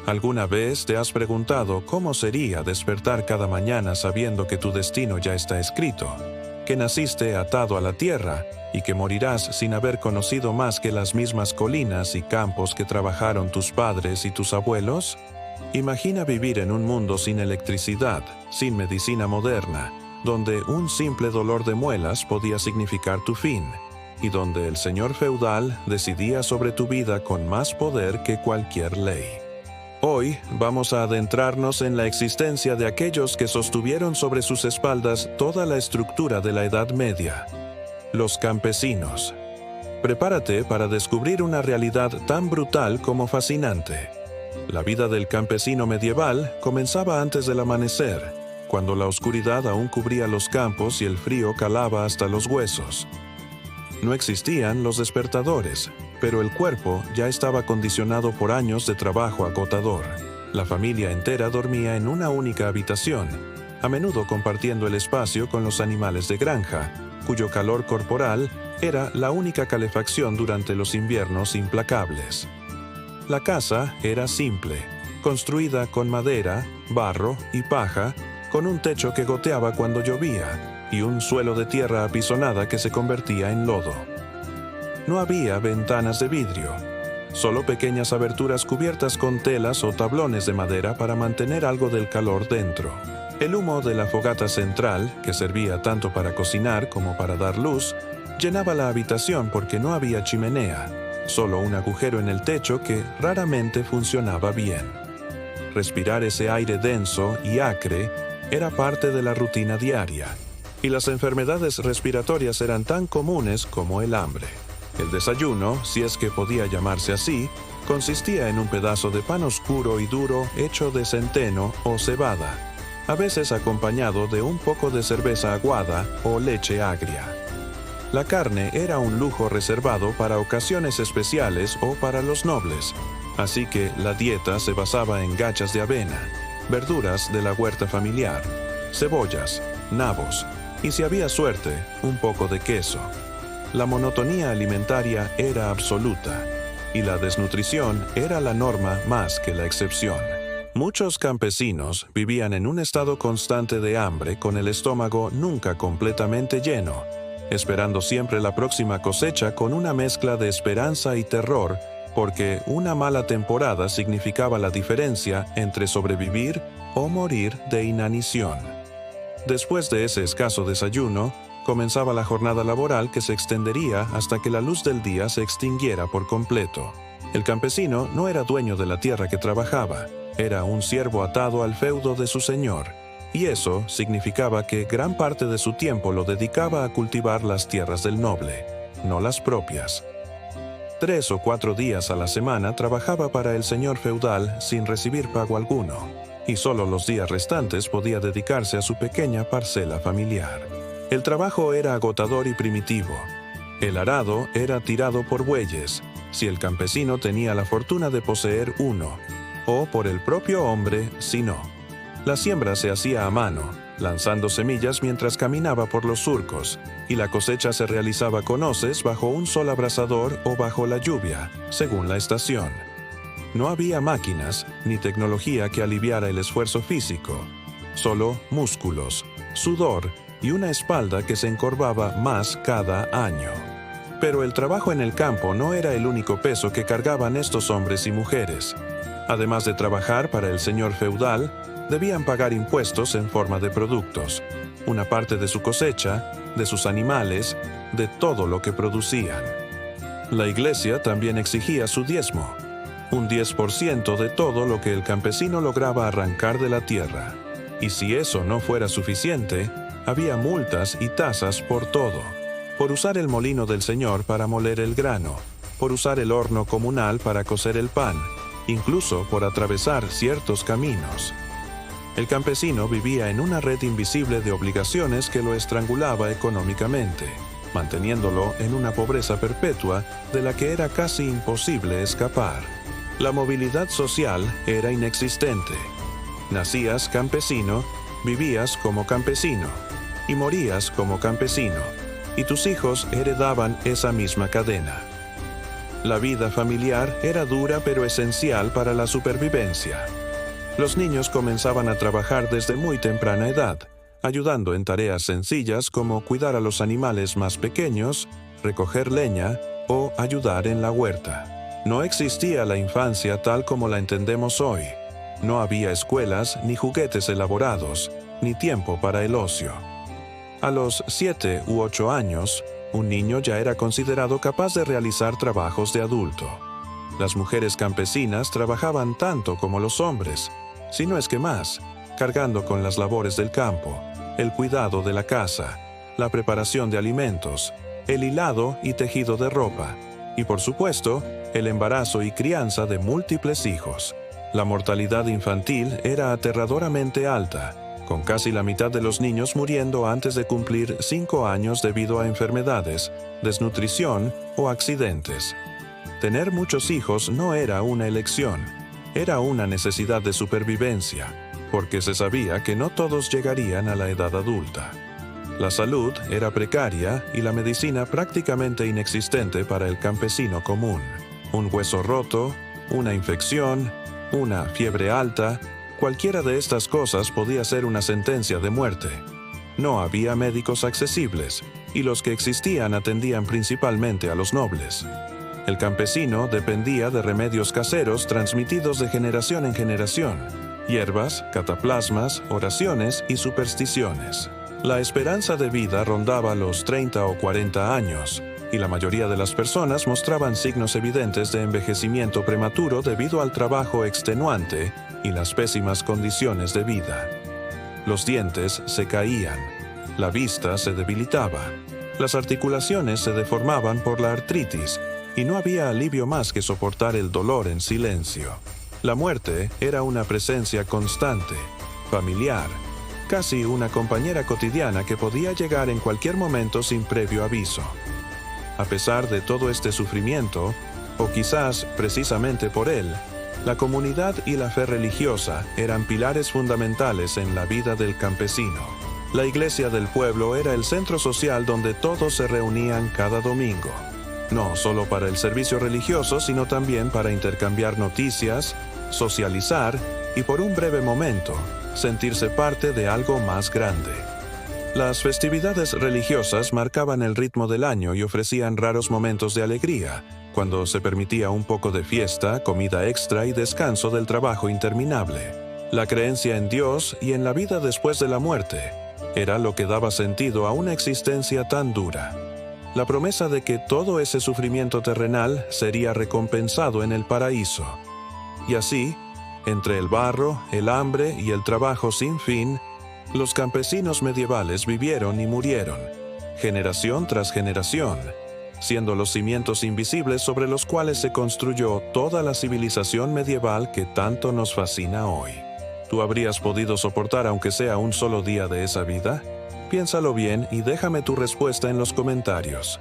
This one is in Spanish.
¿Alguna vez te has preguntado cómo sería despertar cada mañana sabiendo que tu destino ya está escrito, que naciste atado a la tierra y que morirás sin haber conocido más que las mismas colinas y campos que trabajaron tus padres y tus abuelos? Imagina vivir en un mundo sin electricidad, sin medicina moderna, donde un simple dolor de muelas podía significar tu fin, y donde el señor feudal decidía sobre tu vida con más poder que cualquier ley. Hoy vamos a adentrarnos en la existencia de aquellos que sostuvieron sobre sus espaldas toda la estructura de la Edad Media, los campesinos. Prepárate para descubrir una realidad tan brutal como fascinante. La vida del campesino medieval comenzaba antes del amanecer, cuando la oscuridad aún cubría los campos y el frío calaba hasta los huesos. No existían los despertadores, pero el cuerpo ya estaba condicionado por años de trabajo agotador. La familia entera dormía en una única habitación, a menudo compartiendo el espacio con los animales de granja, cuyo calor corporal era la única calefacción durante los inviernos implacables. La casa era simple, construida con madera, barro y paja, con un techo que goteaba cuando llovía, y un suelo de tierra apisonada que se convertía en lodo. No había ventanas de vidrio, solo pequeñas aberturas cubiertas con telas o tablones de madera para mantener algo del calor dentro. El humo de la fogata central, que servía tanto para cocinar como para dar luz, llenaba la habitación porque no había chimenea, solo un agujero en el techo que raramente funcionaba bien. Respirar ese aire denso y acre era parte de la rutina diaria, y las enfermedades respiratorias eran tan comunes como el hambre. El desayuno, si es que podía llamarse así, consistía en un pedazo de pan oscuro y duro hecho de centeno o cebada, a veces acompañado de un poco de cerveza aguada o leche agria. La carne era un lujo reservado para ocasiones especiales o para los nobles, así que la dieta se basaba en gachas de avena, verduras de la huerta familiar, cebollas, nabos, y si había suerte, un poco de queso. La monotonía alimentaria era absoluta, y la desnutrición era la norma más que la excepción. Muchos campesinos vivían en un estado constante de hambre con el estómago nunca completamente lleno, esperando siempre la próxima cosecha con una mezcla de esperanza y terror, porque una mala temporada significaba la diferencia entre sobrevivir o morir de inanición. Después de ese escaso desayuno, comenzaba la jornada laboral que se extendería hasta que la luz del día se extinguiera por completo. El campesino no era dueño de la tierra que trabajaba, era un siervo atado al feudo de su señor, y eso significaba que gran parte de su tiempo lo dedicaba a cultivar las tierras del noble, no las propias. 3 o 4 días a la semana trabajaba para el señor feudal sin recibir pago alguno, y solo los días restantes podía dedicarse a su pequeña parcela familiar. El trabajo era agotador y primitivo. El arado era tirado por bueyes, si el campesino tenía la fortuna de poseer uno, o por el propio hombre si no. La siembra se hacía a mano, lanzando semillas mientras caminaba por los surcos, y la cosecha se realizaba con hoces bajo un sol abrasador o bajo la lluvia, según la estación. No había máquinas ni tecnología que aliviara el esfuerzo físico, solo músculos, sudor y una espalda que se encorvaba más cada año. Pero el trabajo en el campo no era el único peso que cargaban estos hombres y mujeres. Además de trabajar para el señor feudal, debían pagar impuestos en forma de productos, una parte de su cosecha, de sus animales, de todo lo que producían. La iglesia también exigía su diezmo, un 10% de todo lo que el campesino lograba arrancar de la tierra. Y si eso no fuera suficiente, había multas y tasas por todo. Por usar el molino del señor para moler el grano, por usar el horno comunal para cocer el pan, incluso por atravesar ciertos caminos. El campesino vivía en una red invisible de obligaciones que lo estrangulaba económicamente, manteniéndolo en una pobreza perpetua de la que era casi imposible escapar. La movilidad social era inexistente. Nacías campesino, vivías como campesino, y morías como campesino, y tus hijos heredaban esa misma cadena. La vida familiar era dura pero esencial para la supervivencia. Los niños comenzaban a trabajar desde muy temprana edad, ayudando en tareas sencillas como cuidar a los animales más pequeños, recoger leña o ayudar en la huerta. No existía la infancia tal como la entendemos hoy. No había escuelas, ni juguetes elaborados, ni tiempo para el ocio. A los 7 u 8 años, un niño ya era considerado capaz de realizar trabajos de adulto. Las mujeres campesinas trabajaban tanto como los hombres, si no es que más, cargando con las labores del campo, el cuidado de la casa, la preparación de alimentos, el hilado y tejido de ropa, y por supuesto, el embarazo y crianza de múltiples hijos. La mortalidad infantil era aterradoramente alta, con casi la mitad de los niños muriendo antes de cumplir 5 años debido a enfermedades, desnutrición o accidentes. Tener muchos hijos no era una elección, era una necesidad de supervivencia, porque se sabía que no todos llegarían a la edad adulta. La salud era precaria y la medicina prácticamente inexistente para el campesino común. Un hueso roto, una infección, una fiebre alta, cualquiera de estas cosas podía ser una sentencia de muerte. No había médicos accesibles, y los que existían atendían principalmente a los nobles. El campesino dependía de remedios caseros transmitidos de generación en generación, hierbas, cataplasmas, oraciones y supersticiones. La esperanza de vida rondaba los 30 o 40 años, y la mayoría de las personas mostraban signos evidentes de envejecimiento prematuro debido al trabajo extenuante y las pésimas condiciones de vida. Los dientes se caían, la vista se debilitaba, las articulaciones se deformaban por la artritis, y no había alivio más que soportar el dolor en silencio. La muerte era una presencia constante, familiar, casi una compañera cotidiana que podía llegar en cualquier momento sin previo aviso. A pesar de todo este sufrimiento, o quizás precisamente por él, la comunidad y la fe religiosa eran pilares fundamentales en la vida del campesino. La iglesia del pueblo era el centro social donde todos se reunían cada domingo. No solo para el servicio religioso, sino también para intercambiar noticias, socializar y por un breve momento, sentirse parte de algo más grande. Las festividades religiosas marcaban el ritmo del año y ofrecían raros momentos de alegría, cuando se permitía un poco de fiesta, comida extra y descanso del trabajo interminable. La creencia en Dios y en la vida después de la muerte era lo que daba sentido a una existencia tan dura. La promesa de que todo ese sufrimiento terrenal sería recompensado en el paraíso. Y así, entre el barro, el hambre y el trabajo sin fin, los campesinos medievales vivieron y murieron, generación tras generación, siendo los cimientos invisibles sobre los cuales se construyó toda la civilización medieval que tanto nos fascina hoy. ¿Tú habrías podido soportar aunque sea un solo día de esa vida? Piénsalo bien y déjame tu respuesta en los comentarios.